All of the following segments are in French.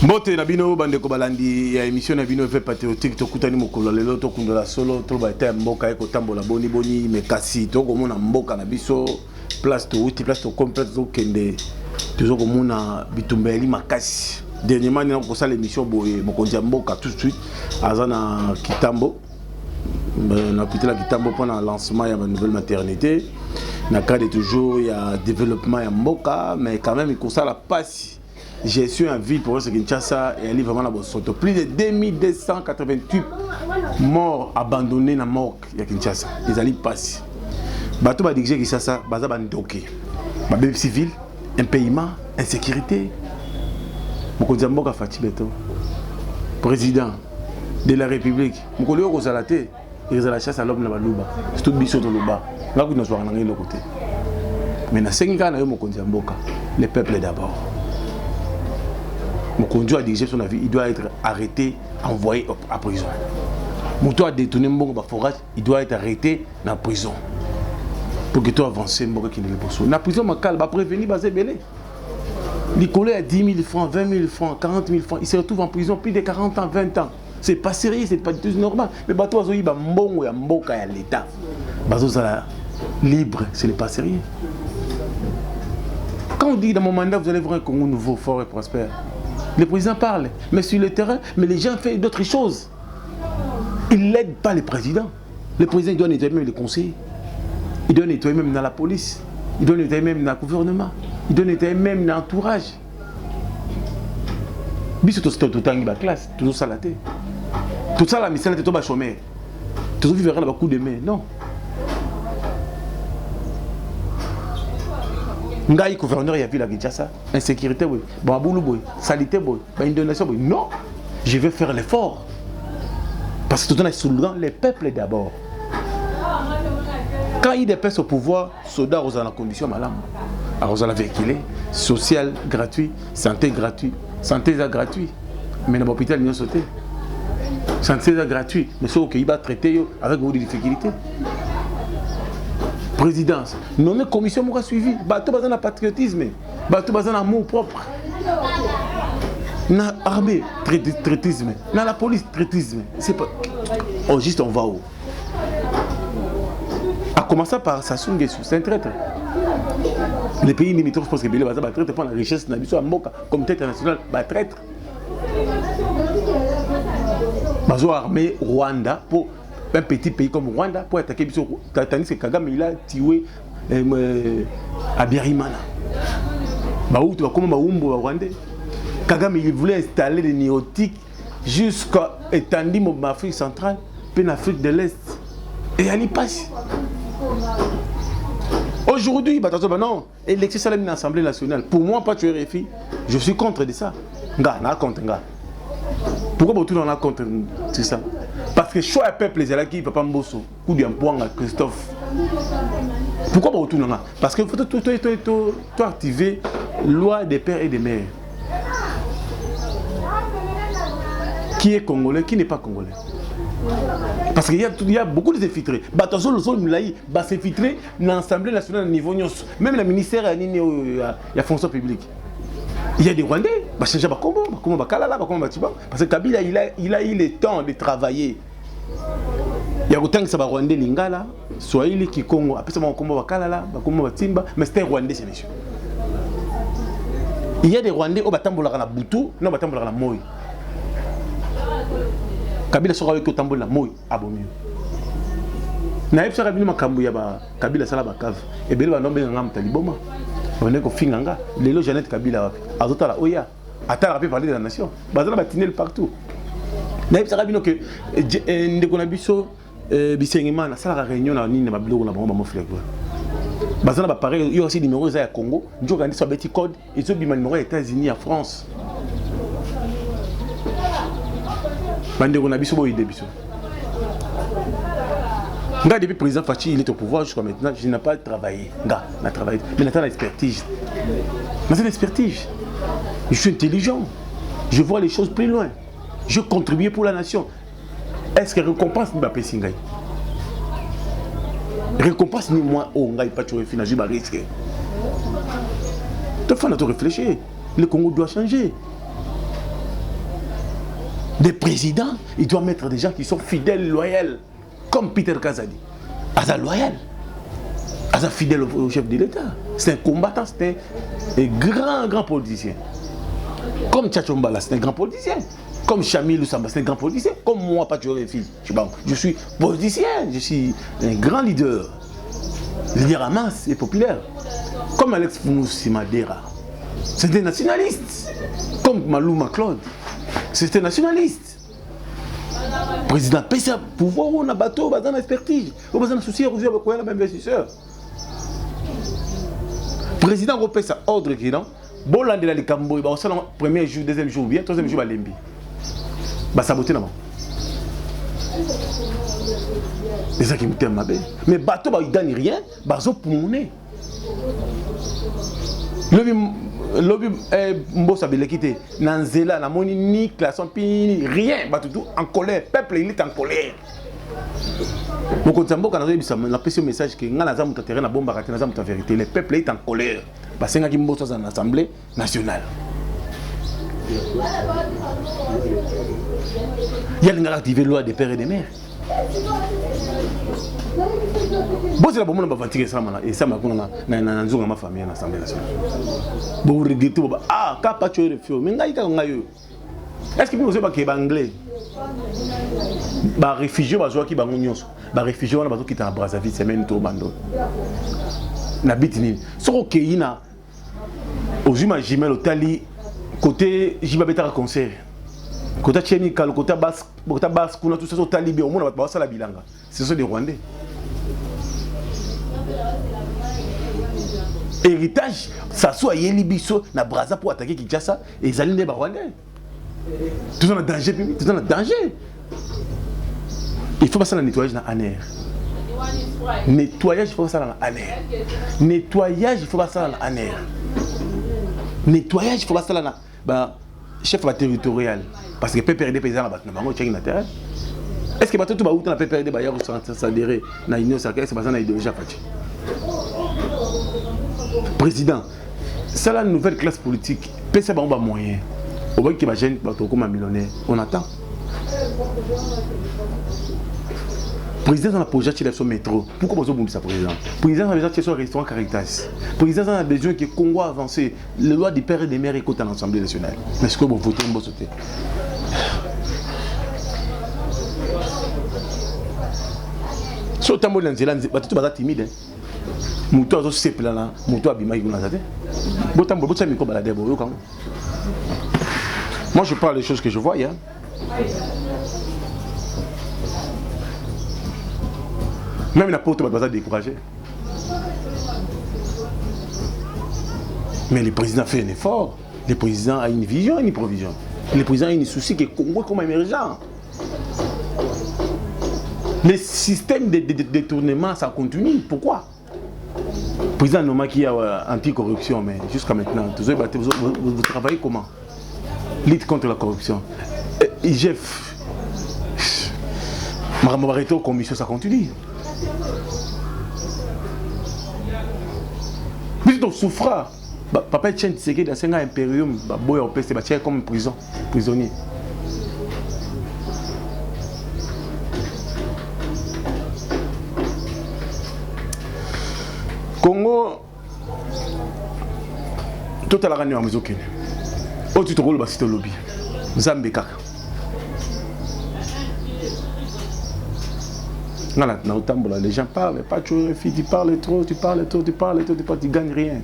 Mbote na bino bande ko balandi ya émission na bino fait patriotique to kutani mokolo lelo to kundola solo to ba ta mboka eko tambola boni boni mekasi to ko mona mboka na biso place to uti place to complète to kende to ko mona bitumbeli makasi dernièrement na ko sala émission boye mokonzi mboka tout de suite azana kitambo na pitela kitambo pendant lancement ya nouvelle maternité na cadre toujours il y a développement ya mboka mais quand même il ko sala passe. J'ai su en ville pour Kinshasa et elle est vraiment la soto. Plus de 2288 morts abandonnés dans la mort de Kinshasa. Ils allaient passer. Bateau va dire que Kinshasa, baza bandoké. Bébé civil, impayement, insécurité. Beaucoup de gens Fati Beto, président de la République. Beaucoup de gens ont été ils ont la chasse à l'homme dans la Luba. C'est tout biso dans le bas. Là où nous sommes dans le côté. Mais dans 5 ans, les peuples d'abord. Mon conduit a dirigé son avis, il doit être arrêté, envoyé à prison. Mon toit a détourné mon forage, il doit être arrêté dans la prison. Pour que tu avances, mon qui ne le pas. La prison, ma calme, va prévenir, va se belé. Les collègues à 10 000 francs, 20 000 francs, 40 000 francs, ils se retrouvent en prison plus de 40 ans, 20 ans. C'est pas sérieux, c'est pas du tout normal. Mais bateau a un bon et bon à l'État. Bateau libre, ce n'est pas sérieux. Quand on dit dans mon mandat, vous allez voir un Congo nouveau, fort et prospère. Le président parle, mais sur le terrain, mais les gens font d'autres choses. Il n'aide pas le président. Le président doit nettoyer même les conseillers. Il doit nettoyer même dans la police. Il doit nettoyer même dans le gouvernement. Il doit nettoyer même dans l'entourage. Bis tout le temps dans la classe, tout ça la tête. Tout ça la mission est tout chômeur. Tout ça vivra dans le coup de main. Non. Ngai gouverneur ya ville à Kinshasa, insécurité oui, baboulou boy, salité boy, inondation boy. Non, je vais faire l'effort. Parce que tout le temps souvent les peuples d'abord. Quand il dépasse au pouvoir, soldats aux la condition malade. Alors vous allez véhiculer, social gratuit, santé gratuit, santé gratuit. Mais dans l'hôpital ils ont sauté. Santé gratuit, mais ceux qui va traiter avec beaucoup de difficultés. Présidence, nommé commission m'aura suivi. Bateau bazan na patriotisme, bateau bazan amour propre. Na armée, traitisme. Na la police, traitisme. C'est pas. Oh, juste on va où? A commencer par Sassou Nguesso, c'est un traître. Les pays limitrophes, je pense que Bélé bazan traître pour la richesse n'habite à Mboka, comité international, traître. Bazo armée Rwanda pour. Un petit pays comme Rwanda pour attaquer Biso. Tandis que Kagame il a tué à Biarimana. Baou tu vas comment Baoumbo Rwandais. Kagame il voulait installer des néotiques jusqu'à étendre mon Afrique centrale, puis en Afrique de l'Est. Et elle y passe. Aujourd'hui, non, élection salam l'Assemblée nationale. Pour moi, pas tu RFI, je suis contre de ça. Nga, na contre nga. Pourquoi vous tournez en contre c'est ça? Parce que choix peuple les élèves qui ne peuvent pas m'bosser. Coup d'un point à Christophe. Pourquoi vous tournez là? Parce qu'il faut tout activer loi des pères et des mères. Qui est congolais, qui n'est pas congolais? Parce qu'il y a beaucoup de filtrés. Attention, le sol va s'infiltrer dans l'Assemblée nationale au niveau nyos. Même le ministère il y a fonction publique. Il y a des Rwandais, parce que Kabila il a eu le temps de travailler. Il y a autant que ça va Rwandais Lingala, Swahili Kikongo, après ça va Kombo Bakalala, Bakombo Batimba, mais c'était Rwandais ces messieurs. Il y a des Rwandais au Batambola na Butu, non Batambola na Moi. Kabila sera avec Batambola Moi, abomieux. Naïf sera venu makambu ya ba Kabila sala bakave et belo banombe ngam taliboma. On est Finganga, les loges Jeannette Kabila, Azota la Oya, Atala a parler de la nation. Bazana va tinel partout. Naïf Sarabino que Ndekonabiso, Bissengimana, ça la réunion à Nina Babilo, la bombe à mon frère. Bazana va parler, il y a aussi des numéros à Congo, nous organisons sur Betty Code, et ceux qui numéro aux États-Unis, à France. Ndekonabiso, il débiso. Depuis le président Fachi, il est au pouvoir jusqu'à maintenant, je n'ai pas travaillé. Mais maintenant, l'expertise. Mais c'est l'expertise. Je suis intelligent. Je vois les choses plus loin. Je contribue pour la nation. Est-ce que récompense Mbappé Singaï? Récompense ni moi, oh, Ngaï, pas tu refines, je vais risquer. Tu faut réfléchir. Le Congo doit changer. Des présidents, il doit mettre des gens qui sont fidèles, loyaux, comme Peter Kazadi. Aza loyal, Aza fidèle au chef de l'État. C'est un combattant, c'est un grand politicien. Comme Tchatcho Mbala, c'est un grand politicien. Comme Chamil Loussamba, c'est un grand politicien. Comme moi, Patrick Fils, je suis politicien, je suis un grand leader. Leader à masse et populaire. Comme Alex Founous Madera, c'est un nationaliste. Comme Malouma Claude, c'est un nationaliste. Président Pessa, pouvoir, on a bateau, on a une expertise, on a un souci, on a un investisseur. Président Pessa, ordre qui est là. Bon, là, il y a les Cambo, il y a le premier jour, deuxième jour, bien, troisième jour, il y a l'Embi. Il va saboter là-bas. C'est ça qui me t'aime, ma belle. Mais bateau, il ne donne rien, il va pour mon nez. Lobby Mbossa Belekite, Nanzela, Namoni, ni Classon, rien, tout en colère. Le peuple, il est en colère. Beaucoup de gens qui ont un message que la bombe a la vérité. Le peuple est en colère. Parce qu'il y a une assemblée nationale. Il y a une activité loi des pères et des mères. Bon, c'est la bonne aventure et ça m'a dit que ma famille à l'Assemblée nationale. Bon, vous regrettez, ah, quand pas tu es refusé, mais est-ce que vous avez un anglais? Les réfugiés, les gens qui sont les réfugiés, les gens qui sont à Brazzaville, c'est même tout le monde. Ce qui est aux images, au Tali, côté Jibabeta concert, côté Tchénika, côté Basque, tout ça, au Tali, au monde, on va la bilanga. Ce sont des Rwandais. Héritage, ça soit Yelibiso, na Brazza pour attaquer Kinshasa, et ils allaient les Rwandais. Tout ça, danger, tout ça, danger. Il faut passer le nettoyage dans l'ANER. Nettoyage, il faut passer dans l'ANER. Nettoyage, il faut passer dans l'ANER. Nettoyage, il faut passer dans le chef territorial. Parce que PPRD des paysans, est-ce que tout le monde a PPRD s'adhérer à l'Union sacrée, c'est parce qu'on a déjà fait. Président, c'est la nouvelle classe politique. PCB a moyen. Au moins qu'il va gêner comme un millionnaire. On attend. Président a projet de son métro. Pourquoi vous avez besoin de ça, président? Président a besoin de son restaurant Caritas. Président a besoin que le Congo avance. La loi des pères et des mères écoute à l'Assemblée nationale. Mais est-ce que vous votez ou vous votez? Si vous avez un Zélande, vous êtes timide. Moutou a aussi là, Moutou a bimé. Moi je parle des choses que je vois. Hein. Même la porte va décourager. Mais le président fait un effort. Le président a une vision et une provision. Le président a une souci que le Congo est comme émergent. Le système de détournement, ça continue. Pourquoi? Le président Noma qui a anti-corruption, mais jusqu'à maintenant, vous travaillez comment? Lutte contre la corruption. IGF, Maramobareto, commission, ça continue. Puis on souffra. Papa Etienne Tshisekedi dans 5 ans impérium, boy au PC, c'est comme prison, prisonnier. Congo, tout à la réunion à Mizokene. Oh, tu te roules, c'est le lobby. Zambé kaka. Les gens parlent, pas tu refuses, tu parles trop, tu gagnes rien.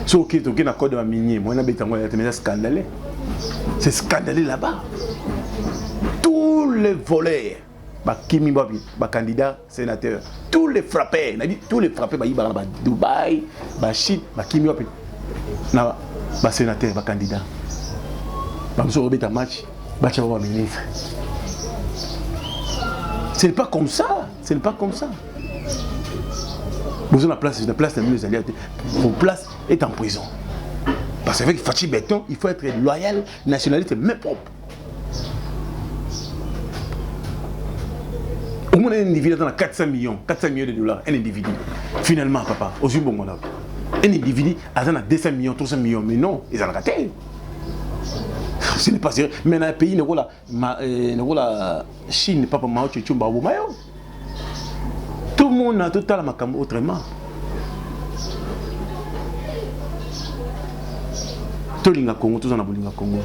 Si tu es un code de minier, moi, c'est scandaleux. C'est scandaleux là-bas. Tous les voleurs, Kimi Babi, candidat, sénateur, tous les frappés, Dubaï, Chine, Kimi Babi, sénateur, candidat. Match. Ce n'est pas comme ça. Ce n'est pas comme ça. Vous avez la place de mieux alliés. Vos places est en prison. Parce qu'avec Fachi Béton, il faut être loyal, nationaliste, mais propre. Au moins un individu dans 400 millions de dollars, un individu. Finalement, papa, aux yeux bon Un individu a 200 millions, 300 millions, mais non, ils ont raté. Ce n'est pas sérieux. Mais dans un pays, la Chine n'est pas pour Mao Tse-tung, tout le monde a tout à la autrement. Tout le Congo, tout le Congo.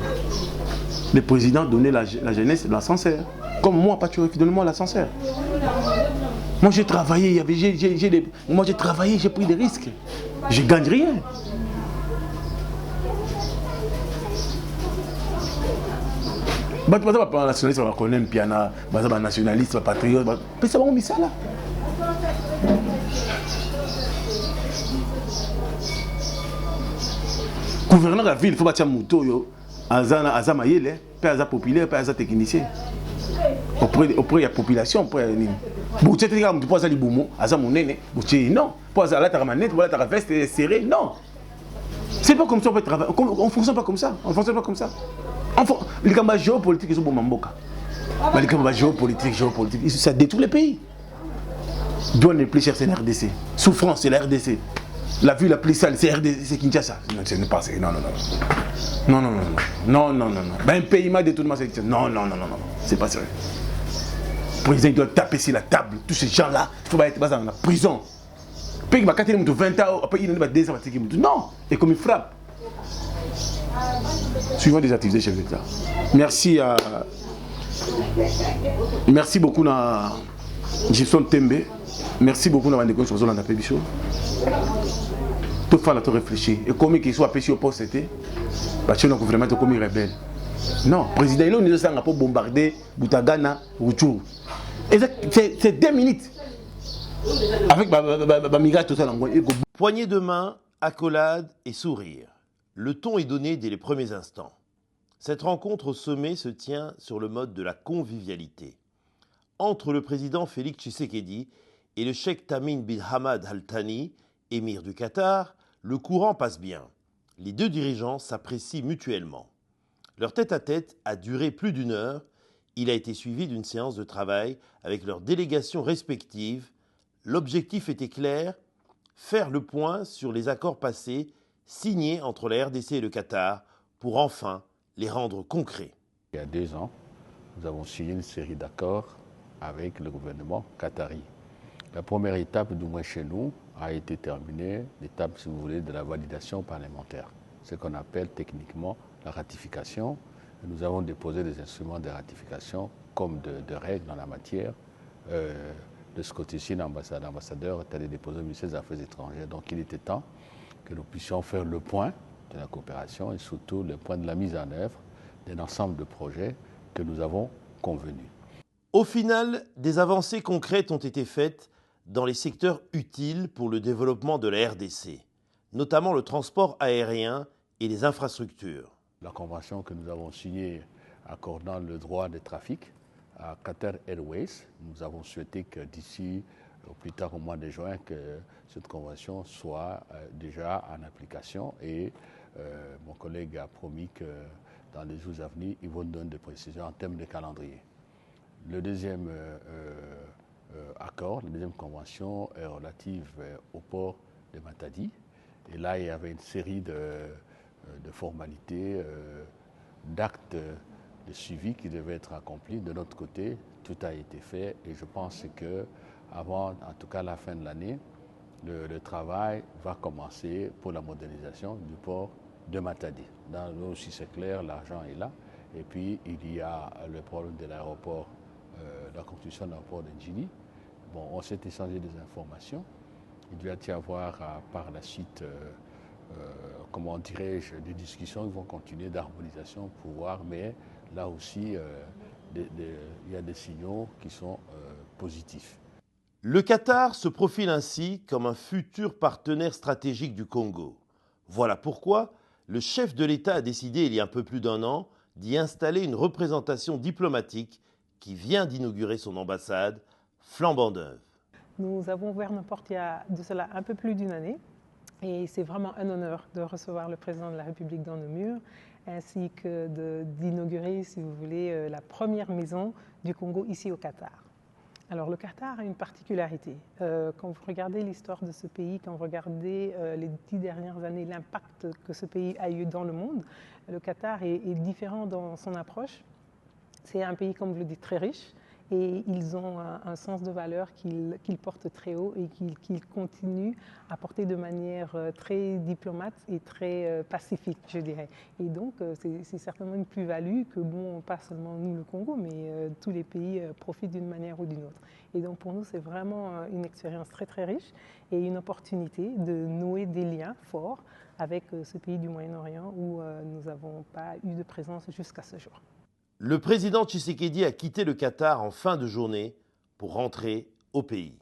Le président donnait la jeunesse l'ascenseur. Comme moi, Patrick, donne-moi l'ascenseur. Moi, j'ai travaillé, moi, j'ai travaillé, j'ai pris des risques. Je ne gagne rien. Pas nationaliste, on connaît un piano, nationaliste, patriote, mais ça va mis ça là. Gouverneur de la ville, il faut bâtir un moto, Aza Mayele, puis Aza populaire, puis Aza technicien. Auprès de la population, auprès de la tu as dit Aza Mounene, non. Pour Aza la manette, voilà ta veste serrée, non. C'est pas comme ça on peut travailler. On ne fonctionne pas comme ça. On ne fonctionne pas comme ça. Les combats géopolitiques, ils sont bons. Les combats géopolitiques, ça détruit les pays. Douane le plus cher, c'est la RDC. Souffrance, c'est la RDC. La ville la plus sale, c'est RDC, c'est Kinshasa. Non, ce n'est pas ça. Non. Ben, un pays m'a détourné, c'est non. C'est pas sérieux. Le président il doit taper sur la table. Tous ces gens-là, il faut être dans la prison. Puis, quand il a 20 ans, après il a 2 ans, non. Et comme il frappe. Suivant des activités chef d'État. Merci beaucoup à Gibson Tembe. Merci beaucoup à Vandekon sur la Pébicho. Tout le monde a réfléchi. Et comme il soit apprécié au poste, c'était parce que le gouvernement est comme rebelle. Non, le président il a pas bombardé Boutagana, Rouchou. C'est 2 minutes. Avec Bamiga, tout ça. Poignée de main, accolade et sourire. Le ton est donné dès les premiers instants. Cette rencontre au sommet se tient sur le mode de la convivialité. Entre le président Félix Tshisekedi et le cheikh Tamim bin Hamad Al Thani, émir du Qatar, le courant passe bien. Les 2 dirigeants s'apprécient mutuellement. Leur tête-à-tête a duré plus d'1 heure. Il a été suivi d'une séance de travail avec leurs délégations respectives. L'objectif était clair, faire le point sur les accords passés signés entre la RDC et le Qatar pour enfin les rendre concrets. Il y a 2 ans, nous avons signé une série d'accords avec le gouvernement qatari. La première étape, du moins chez nous, a été terminée, l'étape, si vous voulez, de la validation parlementaire, ce qu'on appelle techniquement la ratification. Nous avons déposé des instruments de ratification comme de règles dans la matière. De ce côté-ci, l'ambassadeur est allé déposer au ministère des Affaires étrangères. Donc il était temps que nous puissions faire le point de la coopération et surtout le point de la mise en œuvre d'un ensemble de projets que nous avons convenus. Au final, des avancées concrètes ont été faites dans les secteurs utiles pour le développement de la RDC, notamment le transport aérien et les infrastructures. La convention que nous avons signée accordant le droit de trafic à Qatar Airways, nous avons souhaité que d'ici au plus tard au mois de juin, que cette convention soit déjà en application et mon collègue a promis que dans les jours à venir, ils vont donner des précisions en termes de calendrier. Le deuxième accord, la deuxième convention est relative au port de Matadi. Et là, il y avait une série de formalités, d'actes de suivi qui devaient être accomplis. De notre côté, tout a été fait et je pense que avant, en tout cas la fin de l'année, le travail va commencer pour la modernisation du port de Matadi. Dans l'eau aussi c'est clair, l'argent est là. Et puis il y a le problème de l'aéroport, la construction de l'aéroport de Njili. Bon, on s'est échangé des informations. Il doit y avoir par la suite, comment dirais-je, des discussions qui vont continuer d'harmonisation pour voir, mais là aussi, il y a des signaux qui sont positifs. Le Qatar se profile ainsi comme un futur partenaire stratégique du Congo. Voilà pourquoi le chef de l'État a décidé il y a un peu plus d'1 an d'y installer une représentation diplomatique qui vient d'inaugurer son ambassade flambant neuve. Nous avons ouvert nos portes il y a de cela un peu plus d'1 année et c'est vraiment un honneur de recevoir le président de la République dans nos murs ainsi que d'inaugurer, si vous voulez, la première maison du Congo ici au Qatar. Alors le Qatar a une particularité. Quand vous regardez l'histoire de ce pays, quand vous regardez les 10 dernières années, l'impact que ce pays a eu dans le monde, le Qatar est différent dans son approche. C'est un pays, comme vous le dites, très riche et ils ont un sens de valeur qu'ils portent très haut et qu'ils continuent à porter de manière très diplomate et très pacifique, je dirais. Et donc, c'est certainement une plus-value que, bon, pas seulement nous, le Congo, mais tous les pays profitent d'une manière ou d'une autre. Et donc, pour nous, c'est vraiment une expérience très, très riche et une opportunité de nouer des liens forts avec ce pays du Moyen-Orient où nous n'avons pas eu de présence jusqu'à ce jour. Le président Tshisekedi a quitté le Qatar en fin de journée pour rentrer au pays.